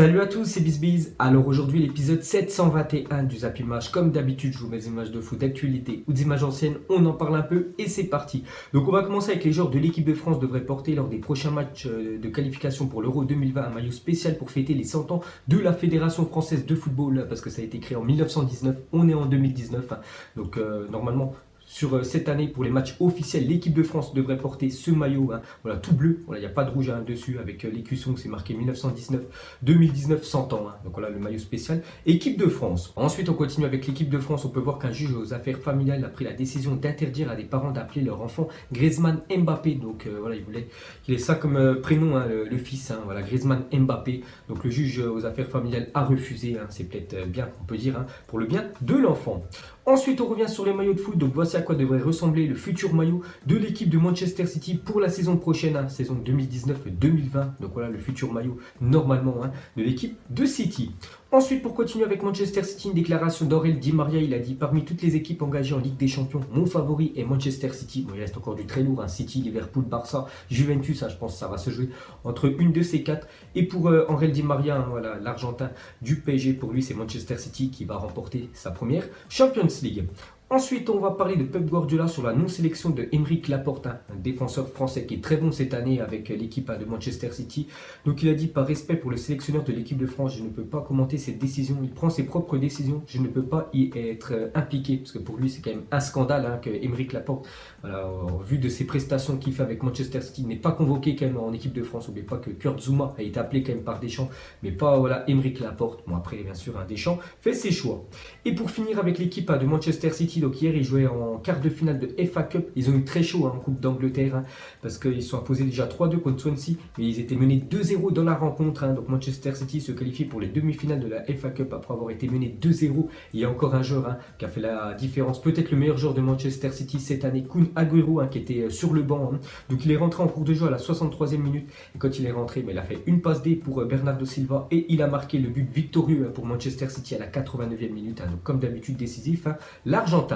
Salut à tous, c'est BizBiz. Alors aujourd'hui, l'épisode 721 du Zappy Match. Comme d'habitude, je vous mets des images de foot d'actualité ou des images anciennes. On en parle un peu et c'est parti. Donc on va commencer avec les joueurs de l'équipe de France devraient porter lors des prochains matchs de qualification pour l'Euro 2020 un maillot spécial pour fêter les 100 ans de la Fédération Française de Football parce que ça a été créé en 1919. On est en 2019. Donc normalement, sur cette année, pour les matchs officiels, l'équipe de France devrait porter ce maillot, voilà, tout bleu. Voilà, il n'y a pas de rouge dessus avec l'écusson, c'est marqué 1919, 2019, 100 ans. Donc voilà le maillot spécial. Équipe de France. Ensuite, on continue avec l'équipe de France. On peut voir qu'un juge aux affaires familiales a pris la décision d'interdire à des parents d'appeler leur enfant Griezmann Mbappé. Donc voilà, il voulait qu'il ait ça comme prénom, le fils. Voilà, Griezmann Mbappé. Donc le juge aux affaires familiales a refusé. C'est peut-être bien, on peut dire, pour le bien de l'enfant. Ensuite, on revient sur les maillots de foot. Donc voici à quoi devrait ressembler le futur maillot de l'équipe de Manchester City pour la saison prochaine, saison 2019-2020. Donc voilà le futur maillot normalement de l'équipe de City. Ensuite, pour continuer avec Manchester City, une déclaration d'Aurel Di Maria, il a dit: parmi toutes les équipes engagées en Ligue des Champions, mon favori est Manchester City. Bon, il reste encore du très lourd, City, Liverpool, Barça, Juventus, je pense que ça va se jouer entre une de ces quatre. Et pour Aurel Di Maria, voilà, l'Argentin du PSG, pour lui c'est Manchester City qui va remporter sa première Champions League. Ensuite, on va parler de Pep Guardiola sur la non-sélection de Aymeric Laporte, un défenseur français qui est très bon cette année avec l'équipe de Manchester City. Donc il a dit: par respect pour le sélectionneur de l'équipe de France, je ne peux pas commenter cette décision. Il prend ses propres décisions, je ne peux pas y être impliqué. Parce que pour lui, c'est quand même un scandale que Aymeric Laporte, voilà, en vue de ses prestations qu'il fait avec Manchester City, n'est pas convoqué quand même en équipe de France. N'oubliez pas que Kurt Zouma a été appelé quand même par Deschamps, mais pas Aymeric Laporte. Bon, après, bien sûr, Deschamps fait ses choix. Et pour finir avec l'équipe de Manchester City, donc hier ils jouaient en quart de finale de FA Cup. Ils ont eu très chaud en Coupe d'Angleterre parce qu'ils sont imposés déjà 3-2 contre Swansea, mais ils étaient menés 2-0 dans la rencontre. Donc Manchester City se qualifie pour les demi-finales de la FA Cup après avoir été mené 2-0. Il y a encore un joueur qui a fait la différence, peut-être le meilleur joueur de Manchester City cette année, Kun Agüero, qui était sur le banc. Donc il est rentré en cours de jeu à la 63e minute et quand il est rentré, il a fait une passe D pour Bernardo Silva et il a marqué le but victorieux pour Manchester City à la 89e minute. Donc comme d'habitude décisif, l'Argentin.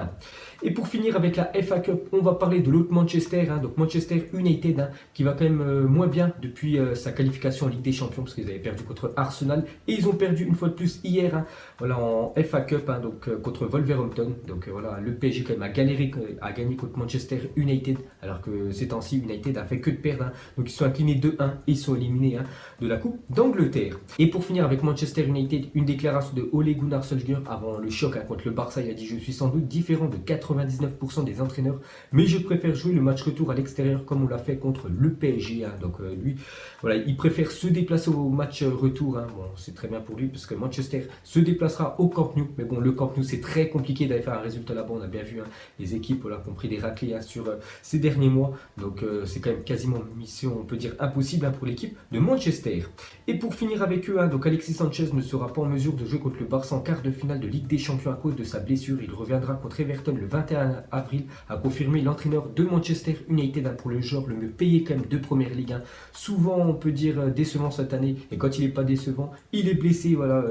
Et pour finir avec la FA Cup, on va parler de l'autre Manchester, donc Manchester United, qui va quand même moins bien depuis sa qualification en Ligue des Champions, parce qu'ils avaient perdu contre Arsenal, et ils ont perdu une fois de plus hier, voilà, en FA Cup, donc contre Wolverhampton. Donc voilà, le PSG quand même a galéré à gagner contre Manchester United, alors que ces temps-ci, United a fait que de perdre, donc ils sont inclinés 2-1 et ils sont éliminés de la Coupe d'Angleterre. Et pour finir avec Manchester United, une déclaration de Ole Gunnar Solskjaer avant le choc contre le Barça. Il a dit: je suis sans doute différent de 99% des entraîneurs, mais je préfère jouer le match retour à l'extérieur comme on l'a fait contre le PSG. Donc lui, voilà, il préfère se déplacer au match retour. Bon, c'est très bien pour lui parce que Manchester se déplacera au Camp Nou. Mais bon, le Camp Nou, c'est très compliqué d'aller faire un résultat là-bas. On a bien vu les équipes qui ont pris des raclés sur ces derniers mois. Donc c'est quand même quasiment une mission, on peut dire, impossible pour l'équipe de Manchester. Et pour finir avec eux, donc Alexis Sanchez ne sera pas en mesure de jouer contre le Barça en quart de finale de Ligue des Champions à cause de sa blessure. Il reviendra contre Everton le 21 avril, a confirmé l'entraîneur de Manchester United pour le joueur le mieux payé quand même de Première Ligue. Souvent, on peut dire décevant cette année, et quand il n'est pas décevant, il est blessé, voilà,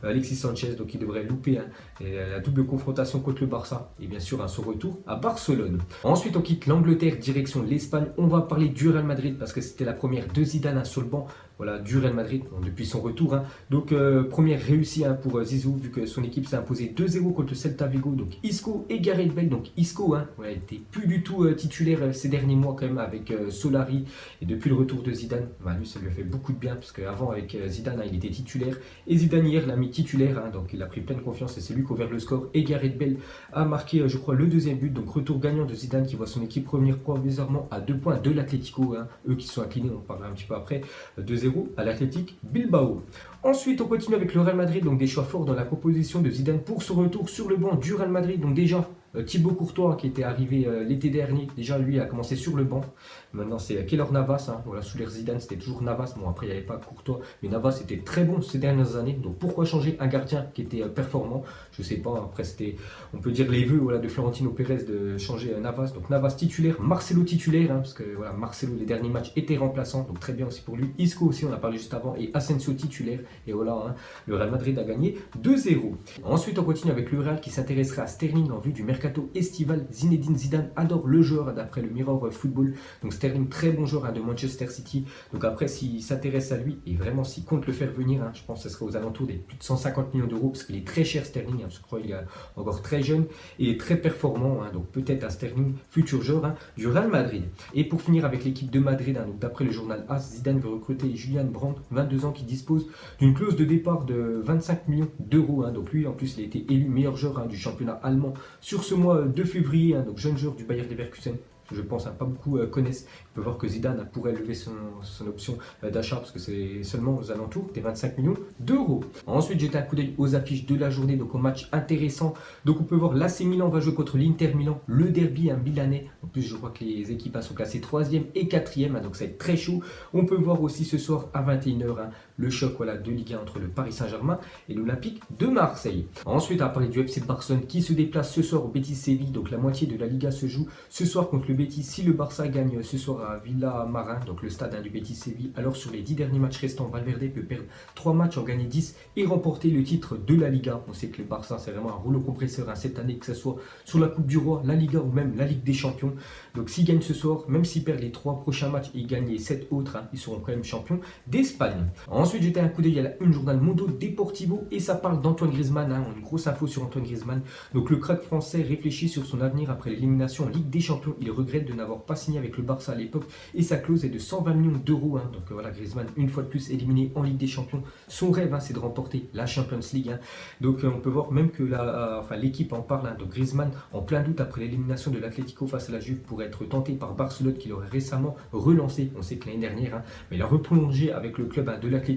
Alexis Sanchez, donc il devrait louper la double confrontation contre le Barça, et bien sûr son retour à Barcelone. Ensuite, on quitte l'Angleterre, direction l'Espagne. On va parler du Real Madrid, parce que c'était la première de Zidane sur le banc, voilà, du Real Madrid, depuis son retour. Donc, première réussie pour Zizou, vu que son équipe s'est imposée 2-0 contre le Celta Vigo. Donc, Isco et Gareth Bale. Donc, Isco, il n'était plus du tout titulaire ces derniers mois, quand même, avec Solari. Et depuis le retour de Zidane, lui, ça lui a fait beaucoup de bien, parce qu'avant, avec Zidane, il était titulaire. Et Zidane, hier, l'a mis titulaire. Donc, il a pris pleine confiance et c'est lui qui a ouvert le score. Et Gareth Bale a marqué, je crois, le deuxième but. Donc, retour gagnant de Zidane qui voit son équipe revenir provisoirement à 2 points de l'Atlético. Eux qui sont inclinés, on parlera un petit peu après, 2-0 à l'Athletic Bilbao. Ensuite, on continue avec le Real Madrid, donc des choix forts dans la composition de Zidane pour son retour sur le banc du Real Madrid. Donc déjà, Thibaut Courtois qui était arrivé l'été dernier, déjà lui a commencé sur le banc. Maintenant c'est Keylor Navas, voilà, sous l'ère Zidane c'était toujours Navas. Bon, après il n'y avait pas Courtois, mais Navas était très bon ces dernières années. Donc pourquoi changer un gardien qui était performant? Je sais pas, après c'était, on peut dire, les vœux, voilà, de Florentino Pérez de changer Navas. Donc Navas titulaire, Marcelo titulaire, parce que voilà, Marcelo les derniers matchs était remplaçant, donc très bien aussi pour lui. Isco aussi, on a parlé juste avant, et Asensio titulaire. Et voilà, le Real Madrid a gagné 2-0. Ensuite on continue avec le Real qui s'intéressera à Sterling en vue du mercato estival. Zinedine Zidane adore le joueur d'après le Mirror Football. Donc Sterling, très bon joueur de Manchester City. Donc après, s'il s'intéresse à lui et vraiment s'il compte le faire venir, je pense que ce serait aux alentours des plus de 150 millions d'euros parce qu'il est très cher Sterling. Je crois qu'il est encore très jeune et très performant. Donc peut-être un Sterling futur joueur du Real Madrid. Et pour finir avec l'équipe de Madrid, donc d'après le journal AS, Zidane veut recruter Julian Brandt, 22 ans, qui dispose d'une clause de départ de 25 millions d'euros. Donc lui, en plus, il a été élu meilleur joueur du championnat allemand sur ce mois de février. Donc jeune joueur du Bayer Leverkusen. Je pense pas beaucoup connaissent. On peut voir que Zidane pourrait lever son option d'achat parce que c'est seulement aux alentours des 25 millions d'euros. Ensuite, j'ai jeté un coup d'œil aux affiches de la journée, donc au match intéressant. Donc on peut voir l'AC Milan va jouer contre l'Inter Milan, le derby milanais. En plus, je vois que les équipes sont classées 3e et 4e, donc ça va être très chaud. On peut voir aussi ce soir à 21h le choc de Ligue 1 entre le Paris Saint-Germain et l'Olympique de Marseille. Ensuite, à parler du FC Barcelone qui se déplace ce soir au Betis Séville, donc la moitié de la Liga se joue ce soir contre le Betis. Si le Barça gagne ce soir à Villa-Marin, donc le stade du Betis Séville, alors sur les 10 derniers matchs restants, Valverde peut perdre 3 matchs, en gagner 10 et remporter le titre de la Liga. On sait que le Barça, c'est vraiment un rouleau compresseur cette année, que ce soit sur la Coupe du Roi, la Liga ou même la Ligue des Champions. Donc s'ils gagnent ce soir, même s'ils perdent les 3 prochains matchs et ils gagnent les 7 autres, ils seront quand même champions d'Espagne. Ensuite, j'étais un coup d'œil à la une journal Mundo Deportivo et ça parle d'Antoine Griezmann. Une grosse info sur Antoine Griezmann. Donc le crack français réfléchit sur son avenir après l'élimination en Ligue des Champions. Il regrette de n'avoir pas signé avec le Barça à l'époque et sa clause est de 120 millions d'euros. Donc voilà, Griezmann une fois de plus éliminé en Ligue des Champions. Son rêve c'est de remporter la Champions League. Donc on peut voir même que l'équipe en parle. Donc Griezmann en plein doute après l'élimination de l'Atlético face à la Juve pourrait être tenté par Barcelone qui l'aurait récemment relancé. On sait que l'année dernière, mais il a replongé avec le club de l'Atlético.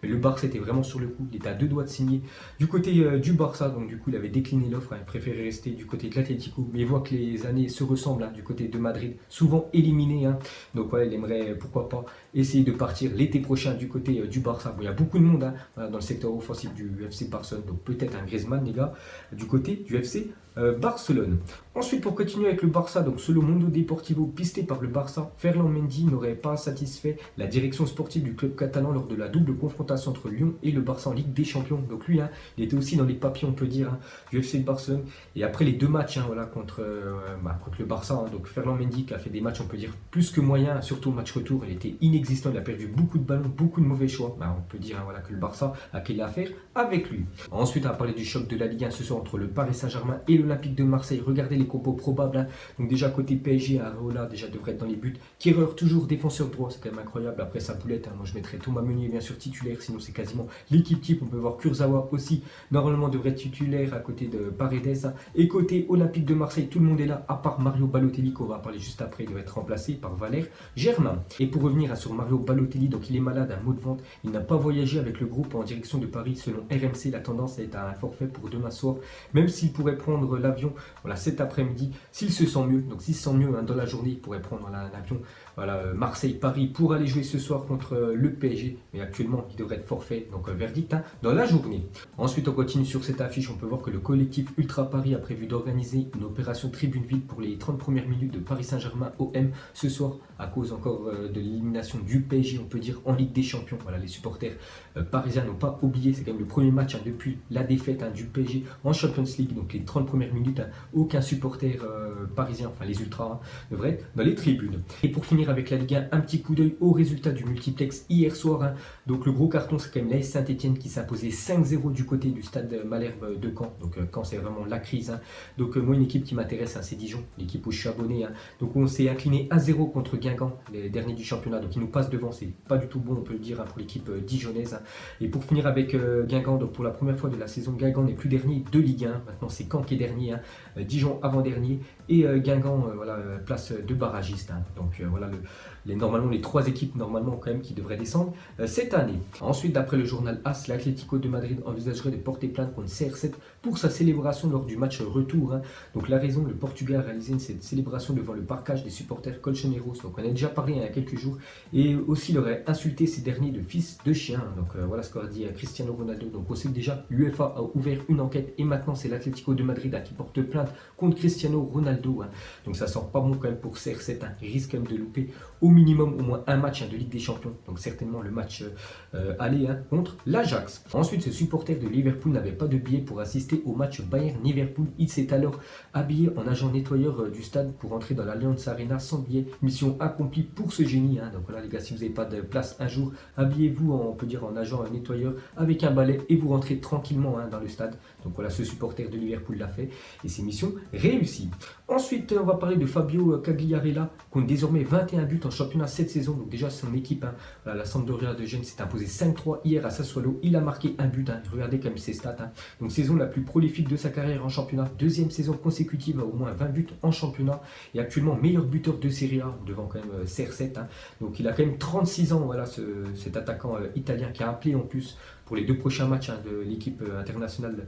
Mais le Barça était vraiment sur le coup. Il était à 2 doigts de signer du côté du Barça. Donc du coup il avait décliné l'offre. Il préférait rester du côté de l'Atlético. Mais il voit que les années se ressemblent du côté de Madrid. Souvent éliminé. Donc il aimerait pourquoi pas essayer de partir l'été prochain du côté du Barça. Bon, il y a beaucoup de monde dans le secteur offensif du FC Barcelone. Donc peut-être un Griezmann les gars du côté du FC Barcelone. Ensuite, pour continuer avec le Barça, donc selon Mundo Deportivo, pisté par le Barça, Ferland Mendy n'aurait pas satisfait la direction sportive du club catalan lors de la double confrontation entre Lyon et le Barça en Ligue des Champions. Donc lui, il était aussi dans les papiers, on peut dire, du FC Barcelone. Et après les 2 matchs contre le Barça, donc Ferland Mendy qui a fait des matchs, on peut dire, plus que moyens, surtout au match retour, il était inexistant, il a perdu beaucoup de ballons, beaucoup de mauvais choix. On peut dire que le Barça a quelle affaire avec lui. Ensuite, on va parler du choc de la Ligue 1 ce soir entre le Paris Saint-Germain et l'Olympique de Marseille. Regardez les compos probables. Donc déjà côté PSG, Areola déjà devrait être dans les buts. Kerrer toujours défenseur droit, c'est quand même incroyable. Après sa boulette, moi je mettrais Thomas Meunier bien sûr titulaire, sinon c'est quasiment l'équipe type. On peut voir Kurzawa aussi, normalement devrait être titulaire à côté de Paredes. Et côté Olympique de Marseille, tout le monde est là, à part Mario Balotelli qu'on va parler juste après, il doit être remplacé par Valère Germain. Et pour revenir sur Mario Balotelli, donc il est malade, un mot de vente. Il n'a pas voyagé avec le groupe en direction de Paris. Selon RMC, la tendance est à un forfait pour demain soir, même s'il pourrait prendre l'avion cet après-midi s'il se sent mieux. Donc s'il se sent mieux dans la journée, il pourrait prendre l'avion Marseille-Paris pour aller jouer ce soir contre le PSG. Mais actuellement, il devrait être forfait, donc verdict dans la journée. Ensuite, on continue sur cette affiche. On peut voir que le collectif Ultra Paris a prévu d'organiser une opération Tribune Vide pour les 30 premières minutes de Paris Saint-Germain OM ce soir, à cause encore de l'élimination du PSG, on peut dire, en Ligue des Champions. Les supporters parisiens n'ont pas oublié, c'est quand même le premier match depuis la défaite du PSG en Champions League. Donc les 30 premières minutes, aucun supporter parisien, les ultras, devrait être dans les tribunes. Et pour finir avec la Ligue 1, un petit coup d'œil au résultat du multiplex hier soir. Donc le gros carton, c'est quand même l'AS Saint-Etienne qui s'est imposé 5-0 du côté du stade Malherbe de Caen. Donc Caen, c'est vraiment la crise. Donc moi, une équipe qui m'intéresse, c'est Dijon, l'équipe où je suis abonné. Donc on s'est incliné 1-0 contre Guingamp, les derniers du championnat. Donc ils nous passent devant, c'est pas du tout bon, on peut le dire, pour l'équipe dijonnaise. Et pour finir avec Guingamp, donc pour la première fois de la saison, Guingamp n'est plus dernier de Ligue 1. Maintenant c'est Caen qui est dernier, Dijon avant-dernier et Guingamp place de barragiste. Donc normalement les 3 équipes normalement quand même qui devraient descendre cette année. Ensuite, d'après le journal AS, l'Atlético de Madrid envisagerait de porter plainte contre CR7 pour sa célébration lors du match retour. Donc la raison, le Portugais a réalisé cette célébration devant le parcage des supporters colchoneros. Donc on a déjà parlé il y a quelques jours. Et aussi il aurait insulté ces derniers de fils de chien. Donc voilà ce qu'a dit Cristiano Ronaldo. Donc on sait que déjà l'UEFA a ouvert une enquête et maintenant c'est l'Atlético de Madrid qui porte plainte contre Cristiano Ronaldo. Donc ça sent pas bon quand même pour CR7. Il risque quand même de louper au minimum au moins un match de Ligue des Champions. Donc certainement le match aller contre l'Ajax. Ensuite, ce supporter de Liverpool n'avait pas de billet pour assister au match Bayern-Liverpool. Il s'est alors habillé en agent nettoyeur du stade pour entrer rentrer dans l'Allianz Arena sans billet. Mission accomplie pour ce génie. Donc voilà les gars, si vous n'avez pas de place un jour, habillez-vous on peut dire en agent nettoyeur avec un balai et vous rentrez tranquillement dans le stade. Donc voilà, ce supporter de Liverpool l'a fait et c'est mission réussie. Ensuite, on va parler de Fabio Quagliarella, qui compte désormais 21 buts en championnat cette saison. Donc déjà, son équipe, voilà, la Sampdoria de Gênes, s'est imposée 5-3 hier à Sassuolo. Il a marqué un but. Regardez quand même ses stats. Donc saison la plus prolifique de sa carrière en championnat. Deuxième saison consécutive à au moins 20 buts en championnat. Et actuellement meilleur buteur de Serie A, devant quand même CR7. Donc il a quand même 36 ans, voilà, cet attaquant italien qui a appelé en plus pour les 2 prochains matchs de l'équipe internationale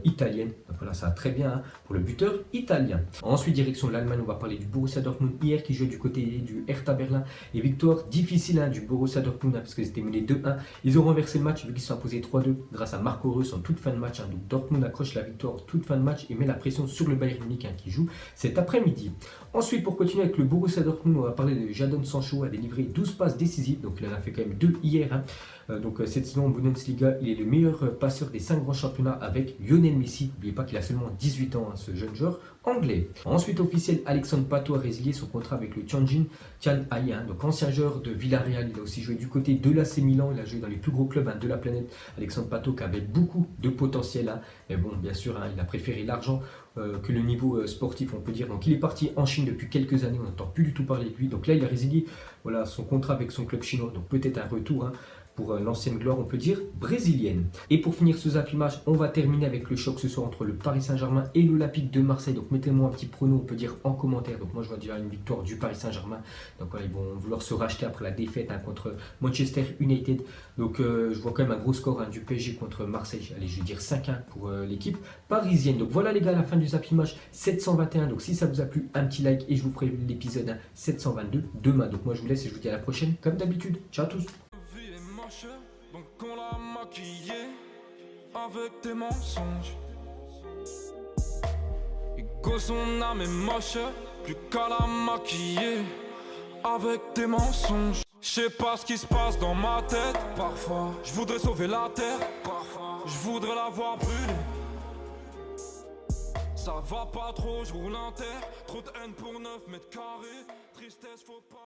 italienne. Donc voilà, ça va très bien pour le buteur italien. Ensuite, direction de l'Allemagne, on va parler du Borussia Dortmund hier qui joue du côté du Hertha Berlin. Et victoire difficile du Borussia Dortmund parce qu'ils étaient menés 2-1. Ils ont renversé le match vu qu'ils se sont imposés 3-2 grâce à Marco Reus en toute fin de match. Donc Dortmund accroche la victoire toute fin de match et met la pression sur le Bayern Munich qui joue cet après-midi. Ensuite, pour continuer avec le Borussia Dortmund, on va parler de Jadon Sancho, a délivré 12 passes décisives. Donc il en a fait quand même 2 hier. Donc cette saison en Bundesliga, il est le meilleur passeur des 5 grands championnats avec Lionel Messi. N'oubliez pas qu'il a seulement 18 ans, ce jeune joueur anglais. Ensuite officiel, Alexandre Pato a résilié son contrat avec le Tianjin Tianhai, donc ancien joueur de Villarreal. Il a aussi joué du côté de l'AC Milan, il a joué dans les plus gros clubs de la planète. Alexandre Pato qui avait beaucoup de potentiel, mais bon, bien sûr, il a préféré l'argent que le niveau sportif, on peut dire. Donc il est parti en Chine depuis quelques années, on n'entend plus du tout parler de lui. Donc là, il a résilié voilà, son contrat avec son club chinois, donc peut-être un retour pour l'ancienne gloire, on peut dire, brésilienne. Et pour finir ce Zapimage, on va terminer avec le choc ce soir entre le Paris Saint-Germain et l'Olympique de Marseille. Donc mettez-moi un petit prono, on peut dire, en commentaire. Donc moi, je vois déjà une victoire du Paris Saint-Germain. Donc voilà, ils vont vouloir se racheter après la défaite contre Manchester United. Donc je vois quand même un gros score du PSG contre Marseille. Allez, je vais dire 5-1 pour l'équipe parisienne. Donc voilà les gars, la fin du Zapimage 721. Donc si ça vous a plu, un petit like et je vous ferai l'épisode 722 demain. Donc moi, je vous laisse et je vous dis à la prochaine, comme d'habitude. Ciao à tous. Donc on l'a maquillé avec tes mensonges. Et que son âme est moche, plus qu'à la maquiller avec tes mensonges. Je sais pas ce qui se passe dans ma tête. Parfois, je voudrais sauver la terre. Parfois, je voudrais la voir brûler. Ça va pas trop, je roule un terre. Trop de haine pour 9 mètres carrés. Tristesse, faut pas.